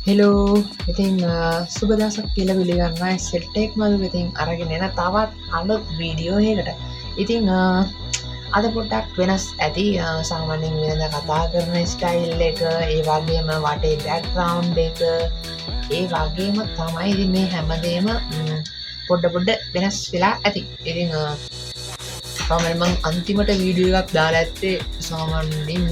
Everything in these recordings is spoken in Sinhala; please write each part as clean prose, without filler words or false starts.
හෙලෝ ඉතින් සුබ දසක් කියල පිළිගන්න සෙට්ටෙක් මදු ඉතින් අරගෙන එන තවත් අලුත් වීඩියෝයකට ඉතිං අද පොට්ටක් වෙනස් ඇති සාමාන්‍යෙන් වෙනද කතා කරන ස්ටයිල් එක ඒ වගේම වටේ බැක්රවන්් එක ඒ වගේම තමයි ඉති මේ හැමදේම පොඩ්ඩ වෙනස් වෙලා ඇති ඉතිං තමල්මං අන්තිමට වීඩියෝ එකක් දාලා ඇත්තේ සාමාන්‍යින්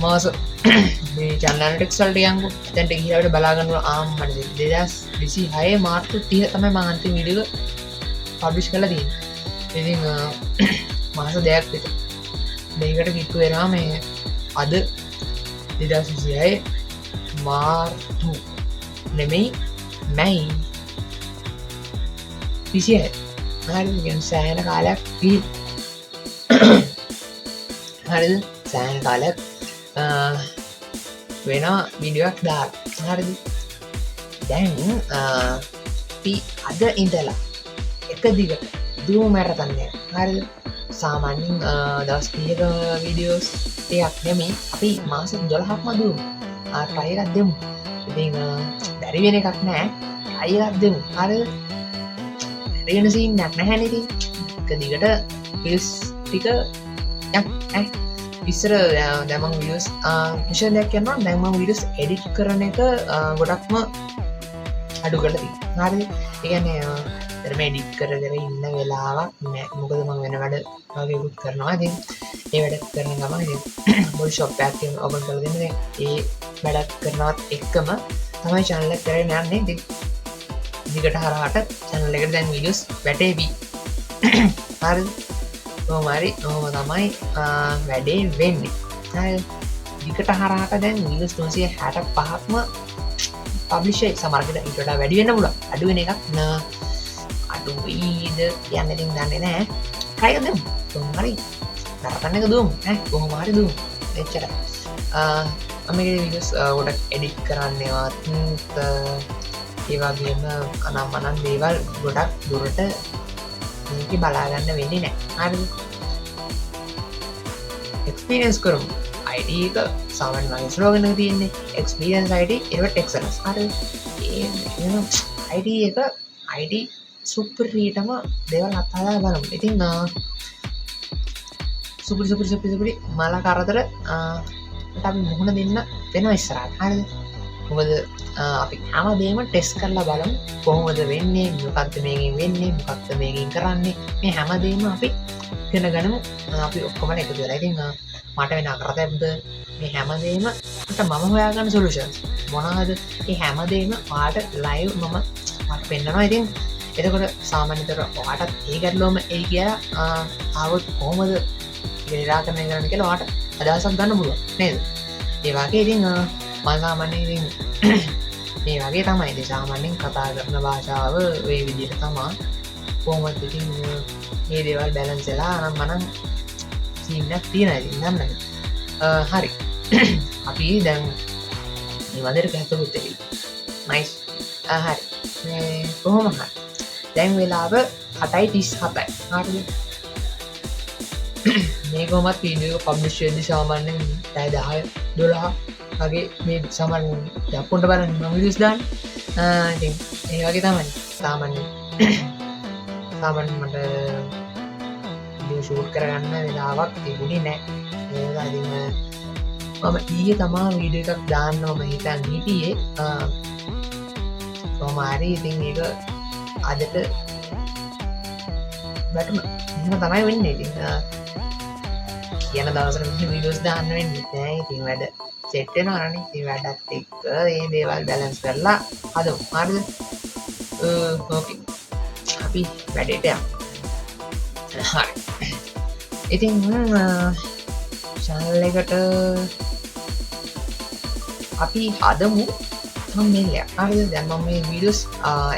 මාස චන්නටෙක්සල්ට යංගු තැන්ට ගිහට බලාගන්නු ආම්මට දෙදස් විසි හය මාර්තු තිය තමයි මහන්ති විඩිය පබ්ලිෂ් කල දී ඉති මාස දෙයක් වෙත දෙකට කිට්ටු වෙනවා මේ අද දෙදස් විසියයි මාර්තු නෙමෙයි මැයි විසිය හරි සෑන කාලයක් පී හරිද සෑන කාලයක් වෙන විඩියක් දාර හරිදි දැන් අද ඉඳලා එක දිගට දූ මැරතන්නේ හරි සාමාන්‍යින් දවස් පියක වීඩියෝස් එයක් නෙමේ අපි මාස 12ක්ම දූ අටයකත් දෙමු ඉති බැරිවෙන එකක් නෑ අයත් දෙමු හරි රෙනසින් නැක් නැහැනති එක දිගට පිස් ටික ඉස්සර දැමන් විඩස් විෂදයක් කියන්නවා දැම විඩස් එඩිට් කරන එක ගොඩක්ම අඩු කරති හරි ඒගැන තරම එඩිට් කරගෙන ඉන්න වෙලාවක් නෑ මොකද මං වෙන වැඩ වගේකුත් කරනවා ති ඒ වැඩ කරන ගම බොල් ශොප්පයක් ඔබන් කර දෙන්න ඒ වැඩක් කරනවත් එක්කම තමයි චනලක් කරන යන්නේ දිගට හරහට චැනලෙකට දැන් විඩස් වැටේවී හරි මරි නොහම තමයි වැඩේ වෙන්නේ දිකට හරහට දැන් විස් 965ක්ම පබ්ලිෂය සමර්ගට ඉට වැඩිවෙන්න පුල අඩුවෙන එකක් න අඩුවීද කියන්නඉතින් දන්නේ නෑ කයදම් තුමරි කරතන්න එක දුම් කොහොමරි දුම් එච්චර අමගේ විස් ගොඩක් එඩික් කරන්නවත් ඒවාගේම අනම් මනන් දේවල් ගොඩක් දුරට බලාගන්න වෙන්නේ නෑ හරි එක්ස්පිරියන්ස් කරුම් අයිඩ එක සාමන් වයිස්ලෝගන තියන්නේ එක්ස්පිරියන්ස් අයිඩ එවට ටෙක්සනස් හරි අයිඩ එක අයිඩ සුප්‍රීටම දෙවල් අත්හදා බලමු ඉතින් සුපිරි මලා කරතර අපි මුහුණ දෙන්න වෙන ඉස්සරට හරි මොකද අපි හැමදේම ටෙස් කරලා බලමු කොහොමද වෙන්නේ මොකක්ද මේකින් වෙන්නේ මොකක්ද මේකින් කරන්නේ මේ හැමදේම අපි ඉගෙන ගනිමු අපි ඔක්කොම එකතු වෙලා ඉතින් මට වෙන අකරතැබ්ද මේ හැමදේම මට මම හොයාගන්න සොලියුෂන්ස් මොනවද මේ හැමදේම පාට ලයිව් මම මට පෙන්නනවා ඉතින් එතකොට සාමාන්‍යතර ඔයාටත් ඒ ගැටලුවම ඒ කියලා ආවොත් කොහොමද නිරාකරණය කරන්න කියලා ඔයාට අදහසක් ගන්න පුළුවන් නේද ඒ වගේ ඉතින් මසාමනීතින් මේ වගේ තමයි ඉති සාමාන්‍යෙන් කතා කරන භාෂාව වේ විදිට තමා කෝමත් ඉතින් ඒ දේවල් බැලන්සලා නම් මනන් සිීනක් තියෙන ඉන්න හරි අපි දැන් නිවදර පැහතකුත්තෙවි මයිස් හරි කොහොම හ දැන් වෙලාව 8:37යි හරි මේකොමත් වීඩියෝ පබ්ලිෂ්ේදි සාමාන්‍යෙන් පැදාය 12 වගේ මේ සමන් යපොන්ට බලන්න මවිදස් දාන් ඒ වගේ තමයි සාමන්‍ය සාමන්මට ෂූට් කරගන්න වෙලාවක් තිබුණේ නෑ ඒදිම මම ඊය තමා වීඩ එකක් දාන්න මම හිතන් හිටියේ සෝමාරී ඉතින් ඒක අදට බැටම එම තමයි වෙන්න ඉතින් කියන දවසර විඩස් දාන්න වෙන්න නෑ ඉතින් වැඩ සෙට්ටෙන අරනි වැඩත් එක්ක ඒ දේවල් බැලන්ස් කරලා අද මාර්ද ඕකේ අපි වැඩේට යම් හරි ඉතින් චැනල් එකට අපි හදමු මෙල්ල හරි දැම්ම මේ වීඩස්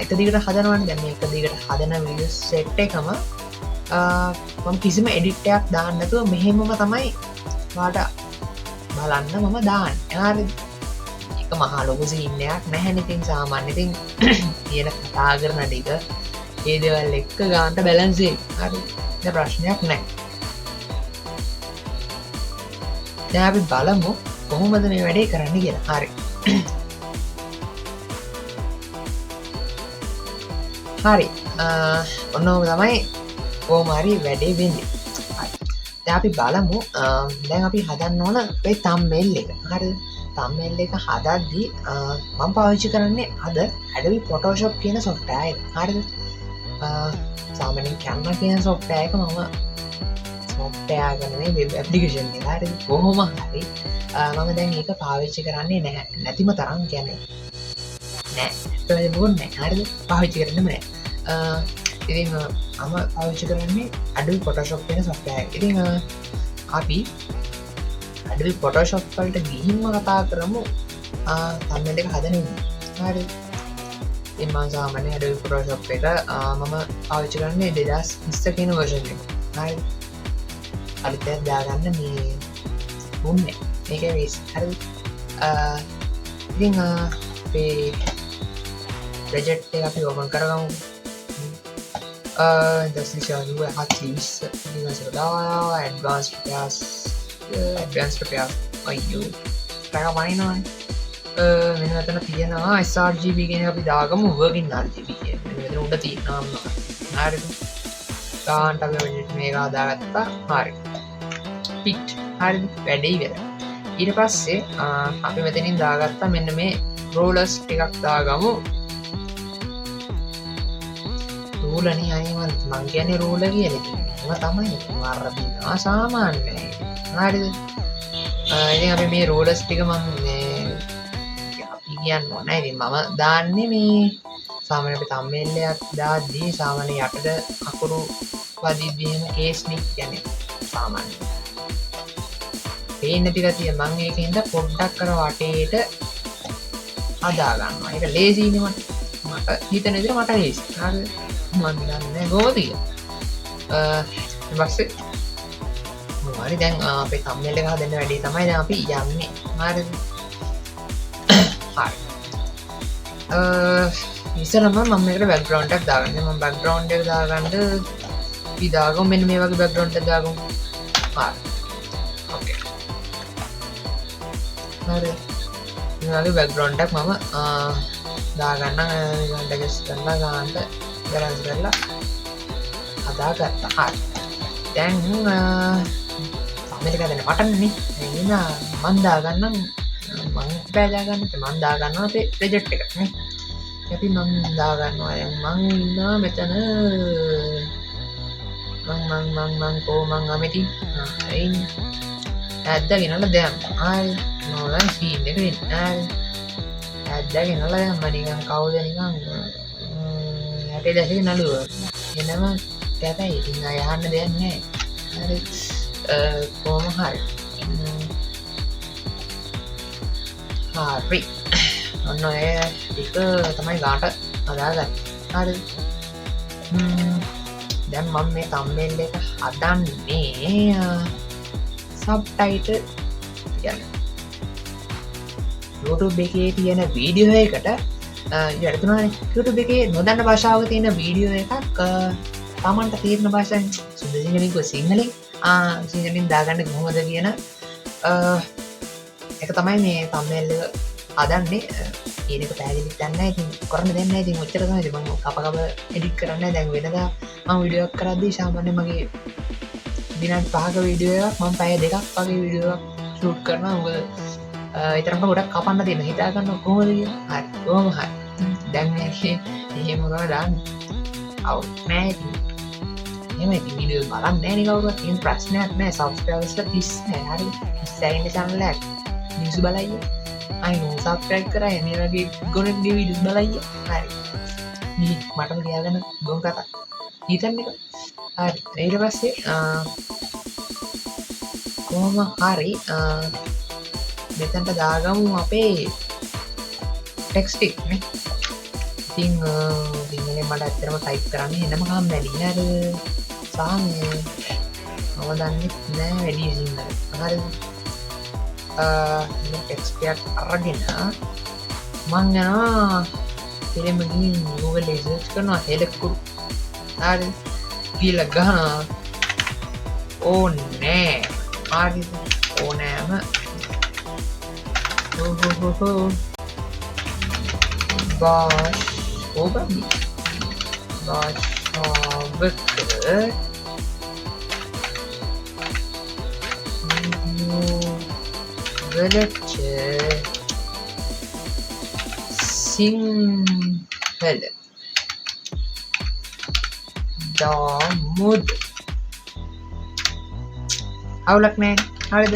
එක දිගට හදනවන් දැම එක දිගට හදන විඩස් සෙට් එකම මම කිසිම එඩිට්ටයක් දාන්නතුව මෙහෙමම තමයි වාට බලන්න මම දාන්න හරි එක මහා ලොකුසි ඉන්නයක් නැහැනිතින් සාමාන්‍යතින් තියෙන කතා කරන ටික ඒ දෙවල් එක්ක ගාන්ට බැලන්සේ හරි ප්‍රශ්නයක් නෑ දැන් අපි බලමු කොහොමද මේ වැඩේ කරන්න කියලා. හරි. හරි ඔන්න ඕක තමයි කෝමාරි වැඩේ වෙන්නේ දැන් අපි බලමු දැන් අපි හදන්න ඕන මේ තම්බෙල් එක හරි තම්බෙල් එක හදද්දී මම පාවිච්චි කරන්නේ අද Adobe Photoshop කියන software එක හරිද සාමාන්‍යයෙන් Canva කියන software එක මම software ගන්නේ web application එක හරිද කොහොම හරි මම දැන් ඒක පාවිච්චි කරන්නේ නැහැ නැතිම තරම් කියන්නේ නෑ මොන්නේ හරිද පාවිච්චි කරන්නේම නෑ ඉතින් මම පාවිච්චි කරන්නේ Adobe Photoshop කියන software එක. ඉතින් අපි Adobe Photoshop වලට ගිහින්ම කතා කරමු thumbnail එක හදන විදිහ. හරිද? ඉතින් මම සාමාන්‍ය Adobe Photoshop එක මම පාවිච්චි කරන්නේ 2020 කියන version එක. හරිද? අලුතෙන් දාගන්න මේ මුන්නේ. මේකේ වේස්. හරිද? ඉතින් අපේ project එක අපි open කරගමු. das ist ja nur aktiv die ganze Dauer advanced repairs අයියෝ ටක වයිනවා මෙන්න මෙතන තියෙනවා sRGB කියන අපි දාගමු working RGB කියන මෙතන උඩ තියෙනවා හරිද ගාන්ට අපි මේක හදාගත්තා හරි පිට් හරිද වැඩේ ඉවරයි ඊට පස්සේ අපි මෙතනින් දාගත්තා මෙන්න මේ rollers ටිකක් දාගමු රූලනේ අයිමන් මං කියන්නේ රූල කියලා ඒව තමයි වරදිනවා සාමාන්‍යයෙන් හරිද ඉතින් අපි මේ රූලර්ස් ටික මම මේ අපි කියන්න ඕනේ ඉතින් මම දාන්නේ මේ සාමාන්‍ය අපි thumbnail එකක් දාද්දී සාමාන්‍ය යටට අකුරු වදිද්දී එහෙම කේස් නික් කියන්නේ සාමාන්‍ය පේන්න ටික තියෙන මම ඒකෙන්ද පොඩ්ඩක් කර වටේට හදා ගන්නවා ඒක ලේසියිනේ මට හිතන විදිහට මට ලේසි හරිද මම දන්නේ කොහොමද කියලා ඊපස්සේ හරි දැන් අපේ thumbnail එක හදන්න වැඩි තමයි දැන් අපි යන්නේ හරිද හරි ඉස්සරම මම මේකට background එකක් දාගන්න මම background එක දාගන්න අපි දාගමු මෙන්න මේ වගේ background එකක් දාගමු හරි ඕකේ හරි මේ වගේ background එකක් මම දාගන්න ගන්න ටෙක්ස්ට් කරලා ගන්නට ගරන්ස් කරලා හදාගත්තා හරි දැන් thumbnail එක හදන්න මටනේ එහෙනම් මම දාගන්නම් මම බෑදාගන්න මම දාගන්නවා අපේ ප්‍රොජෙක්ට් එක නේ අපි මම දාගන්නවා දැන් මම ඉන්නවා මෙතන මං කොහොමං අමෙති එයින් ඇද්දගෙනලා දැන් ආයි නෝලන් සීන් එක වෙන්න ආයි ඇද්දගෙනලා දැන් මම නිකන් කවුද නිකන් යටේ දැසේ නළුව එනම කැතයි ඉතින් ආය යන්න දෙයක් නැහැ හරි කොහොම හරි හරි ඔන්න ඔය ටික තමයි ගාට හදාගන්නේ හරි දැන් මම මේ thumbnail එක හදන්නේ subtitle කියන්නේ YouTube එකේ තියෙන වීඩියෝ එකට යටතුනානේ YouTube එකේ නොදන්න භාෂාවක තියෙන වීඩියෝ එකක් තමන්ට තේරෙන භාෂාවෙන් සුදු සිංහලෙන් කො සිංහලෙන් සිංහලෙන් දාගන්න කොහොමද කියන එක තමයි මේ thumbnail එක හදන්නේ ඒක පැහැදිලිත් නැහැ ඉතින් කරන්න දෙයක් නැහැ ඉතින් ඔච්චර තමයි මම කප එඩිට් කරන්නේ දැන් වෙනදා මම වීඩියෝ එකක් කරද්දී සාමාන්‍ය මගේ විනාඩි 5ක වීඩියෝ එකක් මම පැය 2ක් වගේ වීඩියෝ එකක් ෂූට් කරනවා මොකද ඊතරම් ගොඩක් කපන්න තියෙන හිතා ගන්න කොහොමද කියලා හරි කොහොම හරි දැන් මේකේ එහෙම තමයි දාන්නේ අවුත් නැහැ ඉතින් එහෙම ඉතින් වීඩියෝ බලන්නේ නැහැ නේ කවුරුත් ඉතින් ප්‍රශ්නයක් නැහැ සබ්ස්ක්‍රයිබර්ස්ලා 30 නැහැ හරි 30 channel එක මිනිස්සු බලයි අයිනෝ සබ්ස්ක්‍රයිබ් කරා මේ වගේ ගොඩක් වීඩියෝස් බලයි හරි මේ මටම තියාගෙන ගොන් කතා හිතන්නේ හරි ඊට පස්සේ කොහොම හරි මෙතනට දාගමු අපේ ටෙක්ස්ට් එක නේ ඉතින් සිංහලෙන් මට ඇත්තටම ටයිප් කරන්න එන්නම කම්මැලි නේද සාමේ මම දන්නේ නැහැ වැඩි සිංහල හරිද ටෙක්ස්ට් එකක් අරගෙන මං යනවා එලෙම ගිහින් Google එකේ සර්ච් කරනවා හෙලකුරු හරි කියලා ගහනවා ඕනේ හරිද ඕනෑම බාෂ් ඕබයි භාෂාවක වලට සිංහල දාමුද අවුලක් නෑ හරිද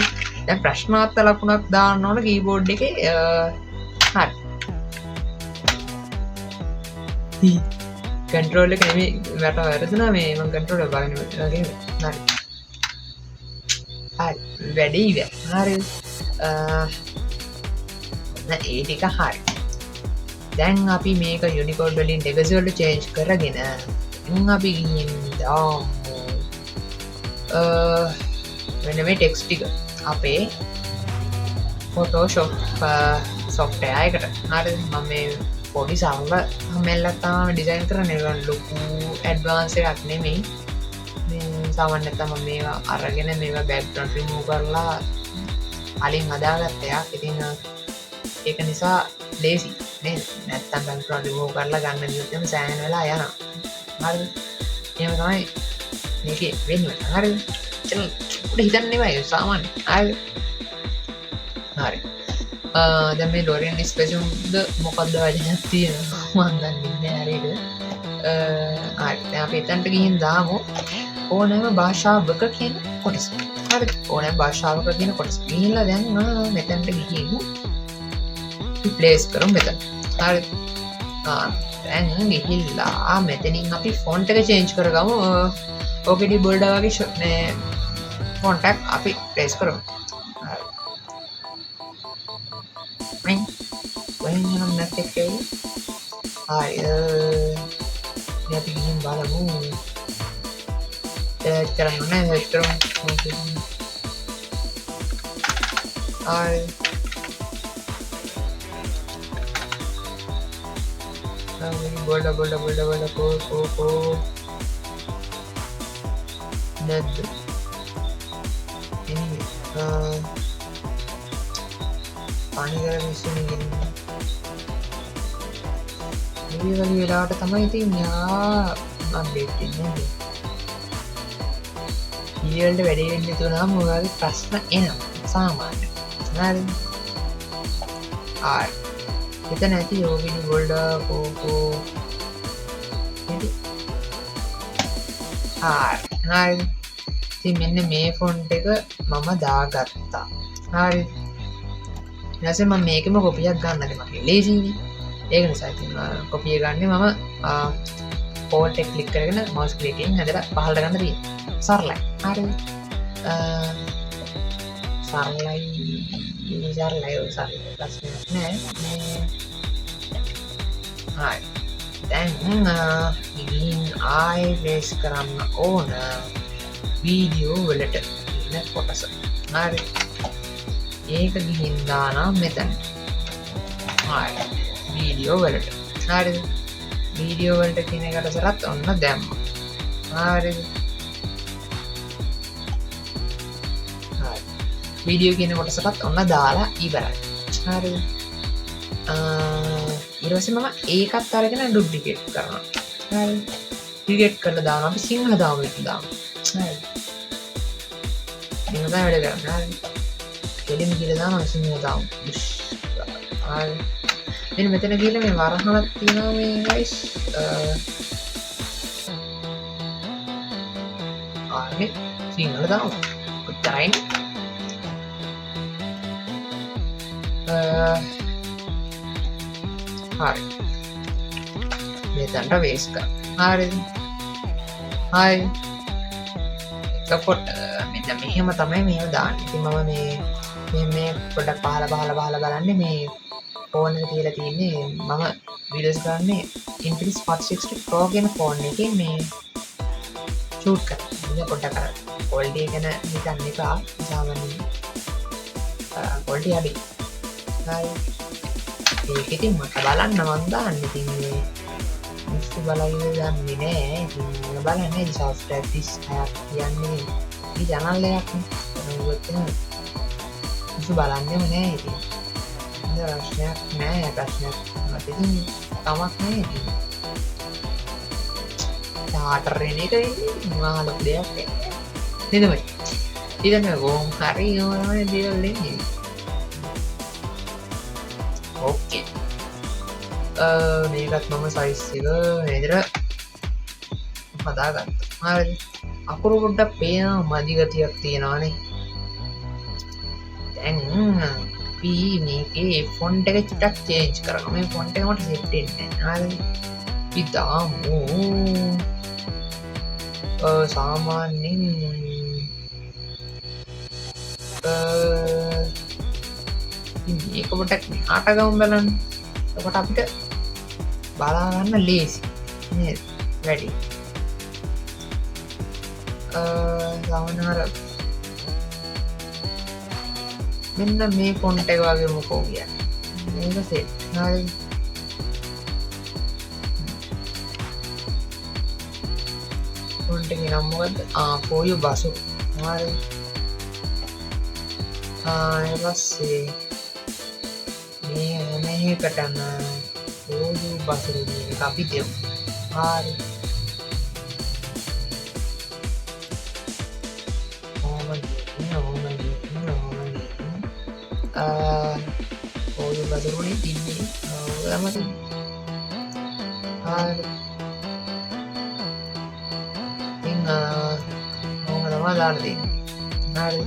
දැන් ප්‍රශ්නාර්ථ ලකුණක් දාන්න ඕන කීබෝඩ් එකේ හරි කන්ට්‍රෝල් එක නෙමෙයි මට වැරදුනා මේ මම කන්ට්‍රෝල් එක බලන්න වගේ හරි වැඩි ඉවර හරි ඒ ටික හරි දැන් අපි මේක යුනිකෝඩ් වලින් ටෙක්ස්ට් වලට චේන්ජ් කරගෙන අපි ගිහින් දාමු මෙන්න මේ ටෙක්ස්ට් ටික අපේ ෆොටෝෂොප් සොෆ්ට්වෙයාර් එකට හරිද මම මේ පොඩි සරල හැමෙල්ලක් තමයි ඩිසයින් කරන්නේ ලොකු ඇඩ්වාන්ස් එකක් නෙමෙයි මේ සාමාන්‍ය තමයි මේවා අරගෙන මේවා බෑග්ග්‍රවුන්ඩ් රිමූව් කරලා අලින් හදාගත්ත එකක් ඉතින් ඒක නිසා ලේසි නේද නැත්තම් බෑග්ග්‍රවුන්ඩ් රිමූව් කරලා ගන්න ගියොත් එම සෑහෙන වෙලා යනවා හරිද එහෙම තමයි මේකේ වෙන්නේ හරිද චල උඩ හිතන්නේ වයි සාමාන්‍ය හරිද හරි දැන් මේ ලොරියන් ස්පෙෂුම්ද මොකක්ද වචනයක් තියෙනවා මම දන්නේ නැහැ හරිද හරි දැන් අපි එතනට ගිහින් දාමු ඕනෑම භාෂාවක කියන කොටස හරිද ඕනෑම භාෂාවක කියන කොටස ගිහිල්ලා දැන් මෙතනට ගිහින් රිප්ලේස් කරමු මෙතන හරිද දැන් ගිහිල්ලා මෙතනින් අපි ෆොන්ට් එක චේන්ජ් කරගමු OKD බෝල්ඩර් වගේ මේ ෆොන්ට් එක අපි ප්ලේස් කරමු when I'm not okay අපි ගිහින් බලමු කරන්න නෑ කරමු बोला को නැද්ද පානි කර මිස්සුනේ මේ වගේ වෙලාවට තමයි ඉතින් යා අප්ඩේට් වෙන්නේ ඊළඟ වැඩේ වෙන්නේ තුනම මොකද ප්‍රශ්න එනවා සාමාන්‍ය හරි එතන ඇති OBD බෝල්ඩර් කෝකෝ හරි ඉතින් මෙන්න මේ ෆොන්ට් එක මම දාගත්තා හරි ඊට පස්සේ මම මේකෙම කොපියක් ගන්නද මගේ ලේසියි ඒක නිසා ඉතින් කොපිය ගන්නේ මම ෆෝල්ට් එක ක්ලික් කරගෙන මවුස් ක්ලික්කින් හදලා පහළට ගන්න තියෙනවා සරලයි හරි සරලයි ප්‍රශ්නයක් නෑ හරි දැන් ඉතින් ආයෙ බේස් කරන්න ඕන වීඩියෝ වලට ඉන්න කොටස හරි ඒක ගිහින් දානම් මෙතන හරි වීඩියෝ වලට හරිද වීඩියෝ වලට කියන එකට සරත් ඔන්න දැම්මා හරිද හරි වීඩියෝ කියන කොටසටත් ඔන්න දාලා ඉවරයි හරිද ඊට පස්සේ මම ඒකත් අරගෙන ඩුප්ලිකේට් කරනවා හරි ඩුප්ලිකේට් කරලා දානවා අපි සිංහල දාමු ඒක දාමු හරි සිංහල වැඩ කරන්න හරි කෙලින් කියලා දානවා සිංහල දාමු හරි මෙන්න මෙතන ගිහලා මේ වරහණක් තියෙනවා මේ guys ආන්නේ සිංහල දාමු කොච්චරයි හරි මෙතනට වේස් කරා හරිද හරි එතකොට මෙන්න මෙහෙම තමයි මේව දාන්නේ ඉතින් මම මේ පොඩක් පහල බලන්නේ මේ ෆෝන් එක තියලා තියෙන්නේ මම වීඩියෝස් ගන්නේ Infinix Hot 60 Pro කියන ෆෝන් එකේ මේ ෂූට් කරලා ඉතින් පොඩක් අර quality එක ගැන හිතන්න එපා සාමාන්‍ය quality අඩි හරි ඒක ඉතින් මට බලන්න මම දාන්නේ ඉතින් මේ මිස්ටි බලයිද දන්නේ නෑ ඉතින් මම බලන්නේ software 36ක් කියන්නේ මේ channel එකක් නේ ඒක බලන්නේම නෑ ඉතින් ප්‍රශ්නයක් නෑ ප්‍රශ්නයක් මට ඉතින් තමක් නෑ ඉතින් ටාටරෙන එක මහලොක දෙයක් නදමයි ඉදම ගෝම් හරි ඕන දේවල්ලෙන්නේ ඕකේ මේකත් මම සයිස්සක නේදර හදාගත්ත හරි අකුරු පොඩ්ඩක් පේන මදිගතියක් තියෙනවානේ දැන් මේකේ ෆොන්ට එක චිටක් චේන්ජ් කරම මේ ෆොන්ට මට සෙට්ටෙන්න හරි ඉතාමු සාමාන්‍යෙන් ඒක පොටක් ආටගවම් බලන්න කොට අපිට බලාගන්න ලේසි වැඩි ගවනහර මෙන්න මේ කොන්ට එක වගේ මොකෝ කිය මේක සෙට් හරි කොන්ට නම්මොකද පෝයු බසු හරි පස්සේ මේ හැමකටම පෝයු බසුරු අපි දෙව් හරි පෝයු බසරුණේ තින්නේ මත හරි ලානදී හරි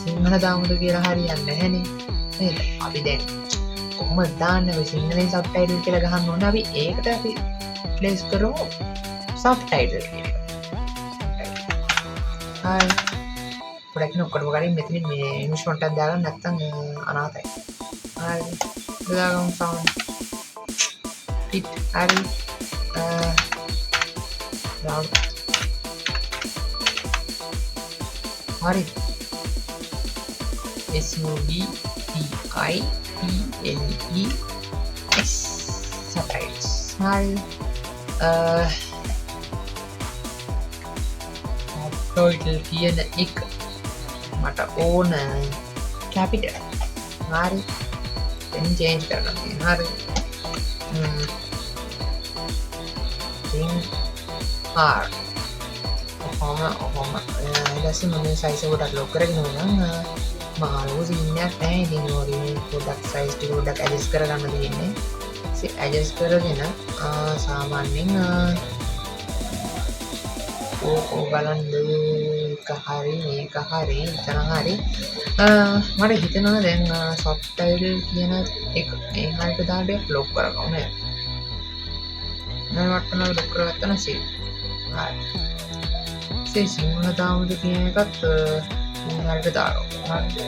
සිංහල දාමුද කියලා හරියන්න හැනේ අපි දැන් කොහොම දාන්න සිංහලෙන් සබ්ටයිටල් කියලා ගහන්න ඕන අපි ඒකට අපි ප්ලේස් කරමු සබ්ටයිටල් කියලා හරි පොඩක් නොක්කට මොකරින් මෙතන මේ ඉන්ස්ට්‍රොන්ට් එකක් දාගන්න නැත්නම් අනාතයි හරි දාගමු සවුන්ඩ් පිට් හරි හරි SUBTITLES subtitles හරි subtitle කියන එක මට ඕන කැපිටල් හරි දැන් චේන්ජ් කරන්න තියෙනවා හරි R ඔහොම ඊටසේ මම සයිස් එක ගොඩක් ලොක් කරගෙන නම් මාළු සින්නක් නැහැ ඉතින් ඕනේ පොඩක් සයිස් ටික පොඩක් ඇඩ්ජස්ට් කරගන්න තියෙන්නේ ඉතින් ඇඩ්ජස්ට් කරගෙන සාමාන්‍යයෙන් ඕක බලන්න එක හරි මේක හරි එතන හරි මට හිතෙනවා දැන් සබ්ටයිටල් කියන එක මේ හරියට දාන්න ලොක් කරගමු නේද මම වටන ලොක් කරගත්තා නේ හරි සිංහල දාමුද කියන එකත් හරියට දානවා හරි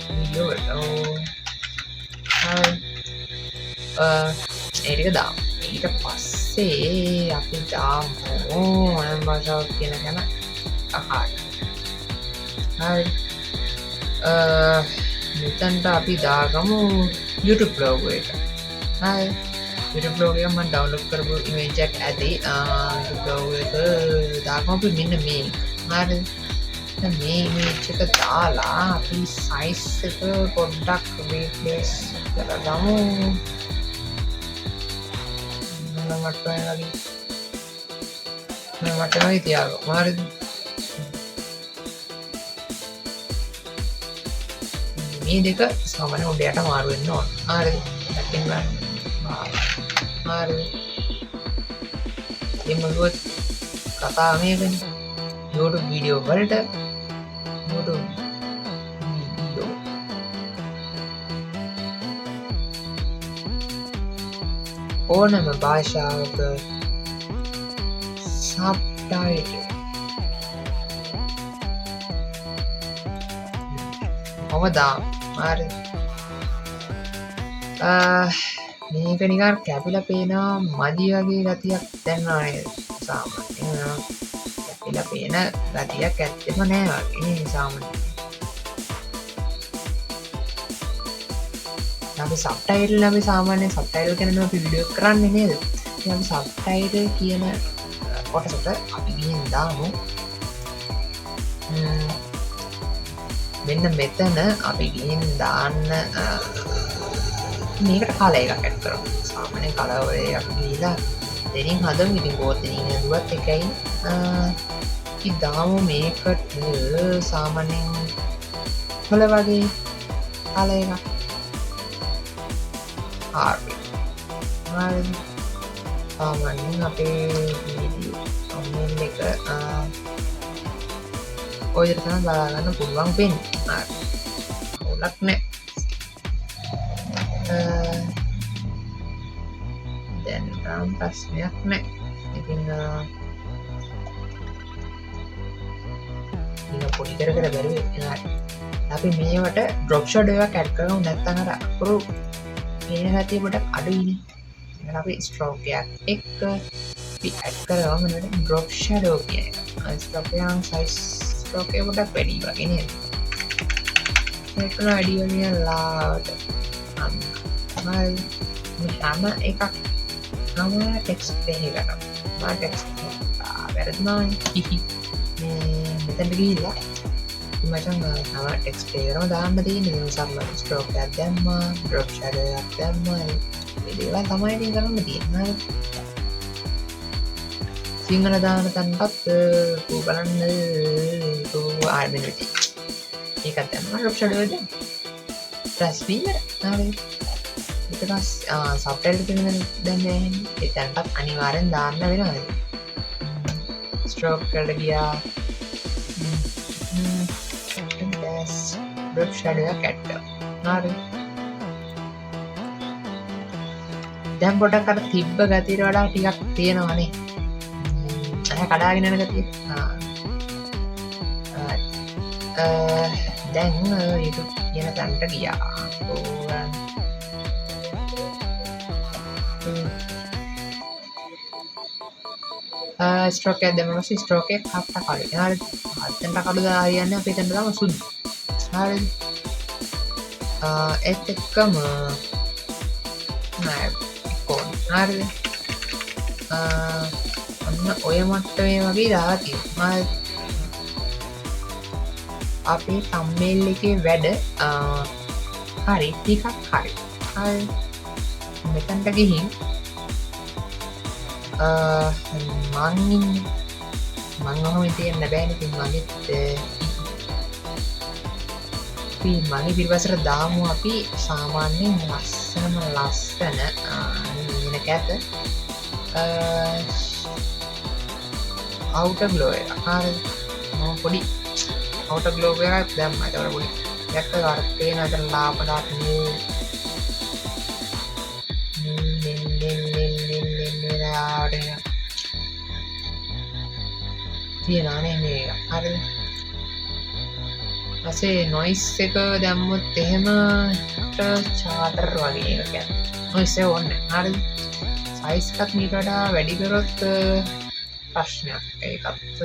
වීඩියෝ ඒ ටික දාමු ඊට පස්සේ අපි දාමු මොන භාෂාවක් කියන ගැන අහන්න හරි මෙතනට අපි දාගමු YouTube logo එක හරි YouTube logo එක මම ඩවුන්ලෝඩ් කරපු image එකක් ඇති YouTube logo එක දාගමු අපි මෙන්න මේ හරි මේ image එක දාලා අපි size එක පොඩ්ඩක් replace කරගමු මට වගේ තියාගමු හරිද මේ දෙක සාමාන්‍ය උඩයට මාරු වෙන්න ඕන හරිද දැන් බලන්න හරි එමුලුවත් කතා මේකනේ YouTube වීඩියෝ වලට YouTube වීඩියෝ ඕනම භාෂාවක සබ්ටයිටල් කොහොමදා හරි මේක නිකන් කැපිලා පේනවා මදි වගේ ගතියක් දැනනවා නේද සාමාන්‍යයෙන් කැපිලා පේන ගතියක් ඇත්තෙම නෑ වගේ සාමාන්‍යයෙන් අපි සබ්ටයිටල් අපි සාමාන්‍යයෙන් සබ්ටයිටල් කියනනම් අපි වීඩියෝ කරන්නේ නේද ඉතින් අපි සබ්ටයිටල් කියන කොටසට අපි ගිහින් දාමු මෙන්න මෙතන අපි ගිහින් දාන්න මේකට කලර් එකක් ඇඩ් කරමු සාමාන්‍යයෙන් කලර් එකක් දීලා දෙනින් හදමු ඉතින් ගෝතනින් හැදුවත් එකයි අපි දාමු මේකට සාමාන්‍යයෙන් කොළ වගේ කල එකක් හරි සාමාන්‍යයෙන් අපේ වීඩියෝ එක ඔය විදිහට තමයි බලාගන්න පුළුවන් වෙන්නේ අවුලක් නැහැ දැන් තාම ප්‍රශ්නයක් නැහැ ඉතින් පොඩි කර බැලුවේ අපි මේවට ඩ්‍රොප් ෂැඩෝ එකක් ඇඩ් කරමු නැත්නම් අර අකුරු පේන හැටි පොඩක් අඩුයිනේ එහෙනම් අපි ස්ට්‍රෝක් එකක් එක්ක අපි ඇඩ් කරමු මෙන්න ඩ්‍රොප් ෂැඩෝ කියන එක ස්ට්‍රෝක් එකේ සයිස් ස්ට්‍රෝක් එක පොඩක් වැඩි වගේ නේද මේක වැඩි වෙන්නේ ලාවට තමයි හැම එකක් නම ටෙක්ස්ට් පේන එකට මම ටෙක්ස්ට් වැරදුනා මෙතැන්ට ගිහිල්ලා මචං තව ටෙක්ස්ට් එකම දාන්න තියෙන්නේ සරල ස්ට්‍රෝක් එකක් දැම්මා ඩ්‍රොප් ෂැඩෝ එකක් දැම්මා මේ දේවල් තමයි ඉතින් කරන්න තියෙන්නේ සිංහල දාන තැනටත් බලන්න ආඩමින් වෙටි ඒකත් දැම්මා ඩ්‍රොප් ෂැඩෝ එක ප්‍රස් වීම හරි ඊට පස්සේ සබ්ටයිටල් කියන දැන් එතනටත් අනිවාර්යෙන් දාන්න වෙනවා ස්ට්‍රෝක් වලට ගියා ඩ්‍රොප් ෂැඩෝ එක ඇඩ් කරනවා හරි දැන් පොඩක් අර තිබ්බ ගතියට වඩා ටිකක් තියෙනවානේ කඩාගෙන යන ගතිය දැන් YouTube කියන තැනට ගියා ස්ට්‍රෝක් එක දැම්මම පස්සේ ස්ට්‍රෝක් එක හත්ත කඩේ හරි හත්තෙන්ට කඩු දාලා හරියන්නේ අපි එතනට දාමු සුදු හරි ඒත් එක්කම නෑ කොන් හරිද අන්න ඔය මට්ටමේ වගේ දාලා තියෙනවා හරි අපේ thumbnail එකේ වැඩ හරි ටිකක් හරි මෙතනට ගිහින් මං ඔහොම තියන්න බෑනේ ඉතින් මගෙත් මගේ පිටිපස්සට දාමු අපි සාමාන්‍යයෙන් ලස්සන වෙන කැත outer glow එක හරි මම පොඩි outer glow එකක් දැම්මා ඒකට පොඩි දැක්ක අර පේන අතර ලාපඩාට තියෙනනේ මේක හරිද ඊපස්සේ නොයිස් එක දැම්මොත් එහෙම චාටර් වගේ එකක් යනවා නොයිස් එක ඕනේ හරිද සයිස් එකත් මීට වඩා වැඩි කරොත් ප්‍රශ්නයක් ඒකත්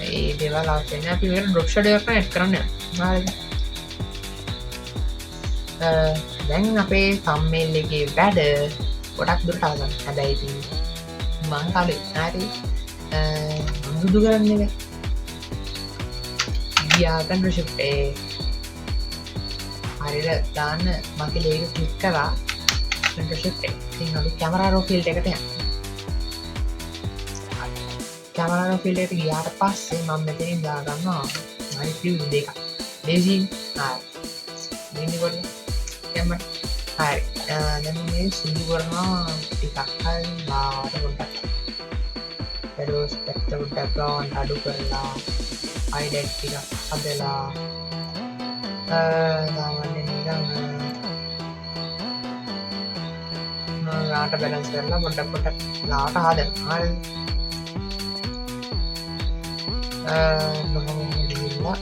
ඒ දේවල් අවශ්‍ය නැහැ අපි මේකට ඩ්‍රොප් ෂැඩෝ එකක් ඇඩ් කරන්න යනවා හරිද දැන් අපේ thumbnail එකේ වැඩ ගොඩක් දුරට ආවා හැබැයි ඉතින් මං කලින් හරි සුදු කරන්න එක ගියා කන්ට්‍රෝල් shift A හරියට දාන්න මගේ ලේක ක්ලික් කරා කන්ට්‍රෝල් shift A ඉතින් අපි කැමරා රෝ ෆීල්ඩ් එකට යනවා කැමරා රෝ ෆීල්ඩ් එකට ගියාට පස්සේ මම මෙතනින් දා ගන්නවා night view දෙකක් ලේසියෙන් හරි මෙන්න කොට කැමරා හරි දැන් මේ සුදු කරනවා ටිකක් හරි ලාට පොඩ්ඩක් පෙරෝස් පැත්ත පොඩ්ඩක් ගන්න අඩු කරලා හයිලයිට් ටිකක් හදලා සාමාන්‍යයෙන් නිකන් ලාට බැලන්ස් කරලා පොඩ්ඩක් ලාට හදනවා හරි කොහොමද ගිහිල්ලා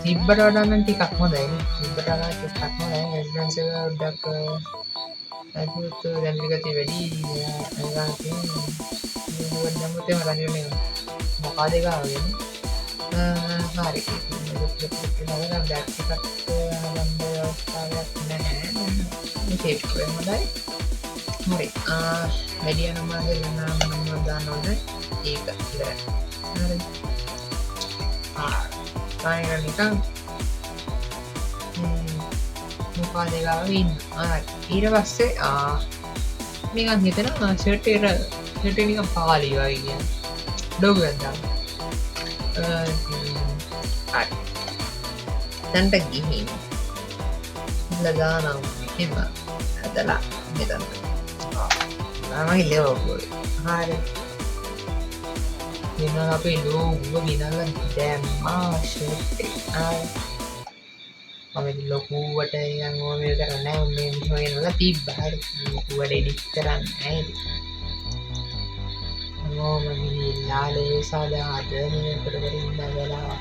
තිබ්බට වඩා නම් ටිකක් හොඳයි තිබ්බට වඩා ටිකක් හොඳයි රෙෆරන්ස් එක ඩක් අදුත් දැන් ටිකක් වැඩි නේද තියෙන්නේ නමුත් එහෙම රණියනේ මොකද ඒක ආවේ හරි ඒක නේද බෑක් එකක් ගන්න අවස්ථාවක් නැහැ මේ ෂේප් එක හොඳයි හරි වැඩි යනම නම් දාන්න ඕනේ ඒක ඉවරයි හරි කායක නිකන් මොකාදගාව ඉන්න ඊට පස්සේ නිකන් හිතන ෂට නික පාලි වගේ කිය ඩොග ගත්දා තැන්ට ගිහින් ලදානම් එම ඇදලා මෙතන්න මගේ ලෙවපුයි හාර වෙන අපේ ලෝගුව ගිනල්ල දැම්මා ෂට් මම ලොකුවට ඕම කරන්න මෙගෙනල තිබ්බහර ලොකුවට එඩික් කරන්න ඇද ඕම ලාලේ සාදාද කරකරන්න වෙලා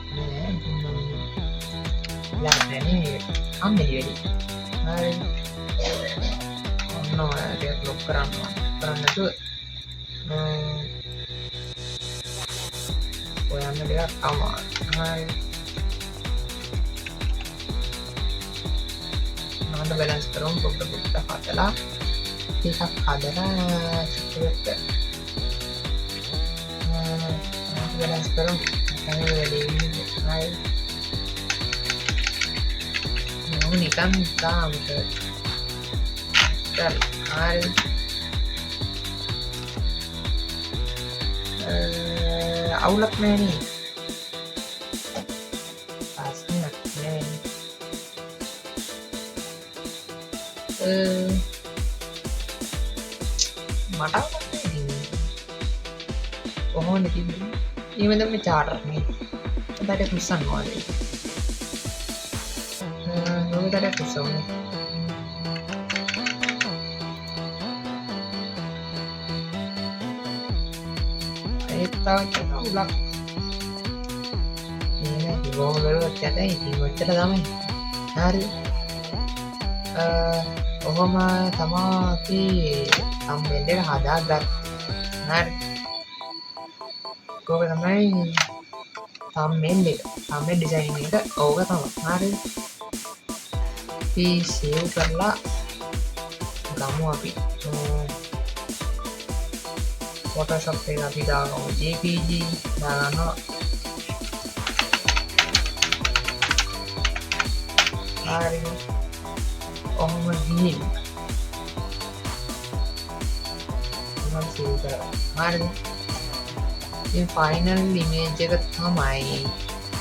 අම්මලි වැඩි ඔන්න ලොක් කරන්නතු ඔයන්න දෙයක් අමා නන්න බැලන්ස් කරම් පොට්ට හතලා එකක් හදලා චිත්‍රවෙත්ත බැලන්ස් කරම් වැඩ නිකන් තාමට හරි අවුලක් නෑනේ ප්‍රශ්නයක් නෑ මට කොහොමද තිබුණේ ඊමෙන්ද මේ චාටර්නේ උඩට කුස්සන් වගේ උඩට කුස්සන් ඒත් අවුලක් නේ ගෝම වලට යටයි ඉතින් ඔච්චර තමයි හරි ඔහොම තමා අපි සම්බන්ධ එක හදාගත්තා හරි ඕක තමයි තම්බ්නෙල් එක තම්බ්නෙල් ඩිසයින් එක ඕක තමයි හරි අපි සේව් කරලා ගමු අපි Photoshop එක අපි දාගමු JPG දාගන්නවා හරි ඔහොම ගිහින් මම සේව් කරා හරි ඉතින් ෆයිනල් ඉමේජ් එක තමයි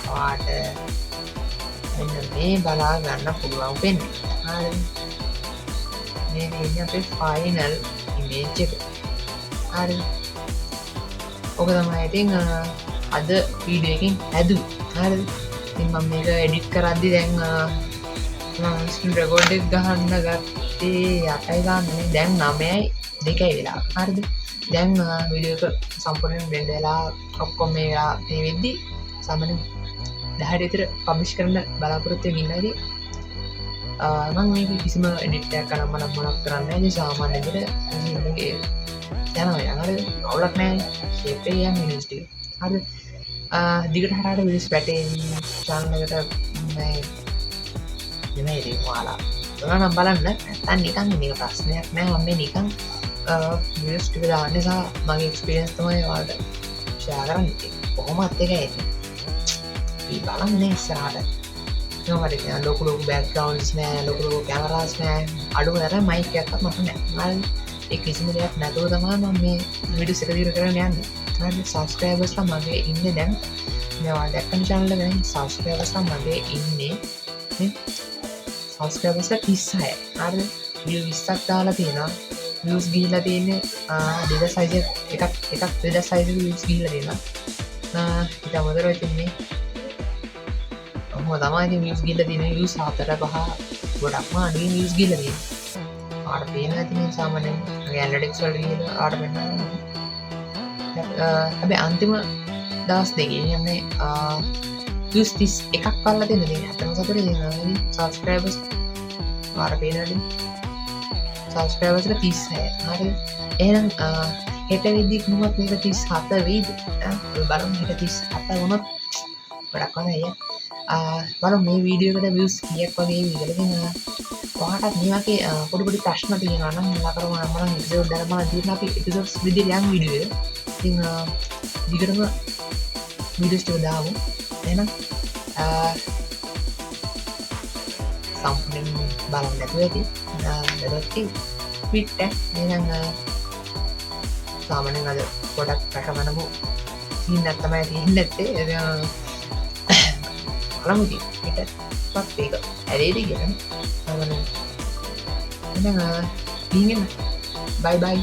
ඔයාට මෙන්න මේ බලා ගන්න පුළුවන් වෙන්නේ හරි මේ ඉන්නේ අපේ ෆයිනල් ඉමේජ් එක හරි ඔක තමයි ඉතින් අද වීඩියෝ එකකින් හැදුවේ හරි ඉතින් මම මේක එඩිට් කරද්දි දැන් මම ස්ක්‍රීන් රෙකෝඩ් එක ගහන්න ගත්තේ 8යි ගන්නනේ දැන් 9යි 2යි වෙලා හරිද දැන් වීඩියෝ එක සම්පූර්ණයෙන් බ්ලෙන්ඩ් වෙලා ඔක්කොම මේවා මේ වෙද්දි සාමාන්‍යයෙන් 10ට විතර පබ්ලිෂ් කරන්න බලාපොරොත්තු වෙමින් ඉන්නවා ඉතින් මම මේක කිසිම එඩිට් එකක් කරන්න මම මොනක් කරන්නේ නැහැ සාමාන්‍ය විදිහට යනවා හරි අවුලක් නැහැ ෂේප් එක යන්නේ මිනිස් ටික හරිද දිගට හරහාට වීඩියෝස් පැටේවි channel එකට මේ නෙමෙයි ඔයාලා ඔයාලා නම් බලන්න නැත්තම් නිකන් මේක ප්‍රශ්නයක් නෑ මම මේ නිකන් වීඩියෝස් ටික දාන්න නිසා මගේ එක්ස්පීරියන්ස් තමයි ඔයාලට ෂෙයා කරන්නේ කොහොමත් එක ඇති ඊ බලන්නේ ඉස්සරහට නෝකට කියන ලොකු බෑග්ග්‍රවුන්ඩ්ස් නෑ ලොකු කැමරාස් නෑ අඩුම තරම් මයික් එකක්වත් මට නෑ හරි ඒ කිසිම දෙයක් නැතුව තමයි මම මේ වීඩියෝස් එක දිර කරගෙන යන්නේ හරි සබ්ස්ක්‍රයිබර්ස්ලා මගේ ඉන්නේ දැන් මේ ඔයාලා දැක්කම channel එක නේ සබ්ස්ක්‍රයිබර්ස්ලා මගේ ඉන්නේ නේ සබ්ස්ක්‍රයිබර්ස්ලා 36 හරිද view 20ක් දාලා තියෙනවා views ගිහිල්ලා තියෙන්නේ 2000 size එකක් 2000 size එකේ views ගිහිල්ලා තියෙනවා ඊට අමතරව තින්නේ ඔහොම තමයි ඉතින් views ගිහිල්ලා තියෙන්නේ views 4 5 ගොඩක්ම අඩුවෙන් views ගිහිල්ලා තියෙනවා ආට පේනවා ඉතින් සාමාන්‍යයෙන් මගේ ඇනලිටික්ස් වලට ගිහිල්ලා ආට පේනවා හැබැයි අන්තිම දවස් දෙකේ කියන්නේ views 31ක් පල්ලා තියෙන දේ අතන සතුටේ දෙනවා ඉතින් subscribers ආට පේනවලු subscribers 36 හරි එහෙනම් හෙට වෙද්දි කොහොමද මේක 37 වෙයිද බලමු හෙට 37 වුණොත් ගොඩක් හොඳයි බලමු මේ වීඩියෝ එකට views කීයක් වගේ වීඩියෝ එකකින් ඔයාලට මේ වගේ පොඩි ප්‍රශ්න තියෙනවා නම් මම කරමු නම් එපිසෝඩ් එකක් බලන්න තියෙන අපි එපිසෝඩ්ස් විදිහට යන් වීඩියෝ එක ඉතින් දිගටම වීඩියෝස් ටික දාමු එහෙනම් සම්පූර්ණයෙන් බලන්න නැතුව ඇති දරොත්ති පිට්ට එනම් සාමනෙන් අද ගොඩක් ප්‍රශමනමු සින්නත් තමයි තියන්න ඇත්තේ අලමුති පිට පත් ඒක ඇරේදී ගෙන සමන එ පීගෙන් බයි බයි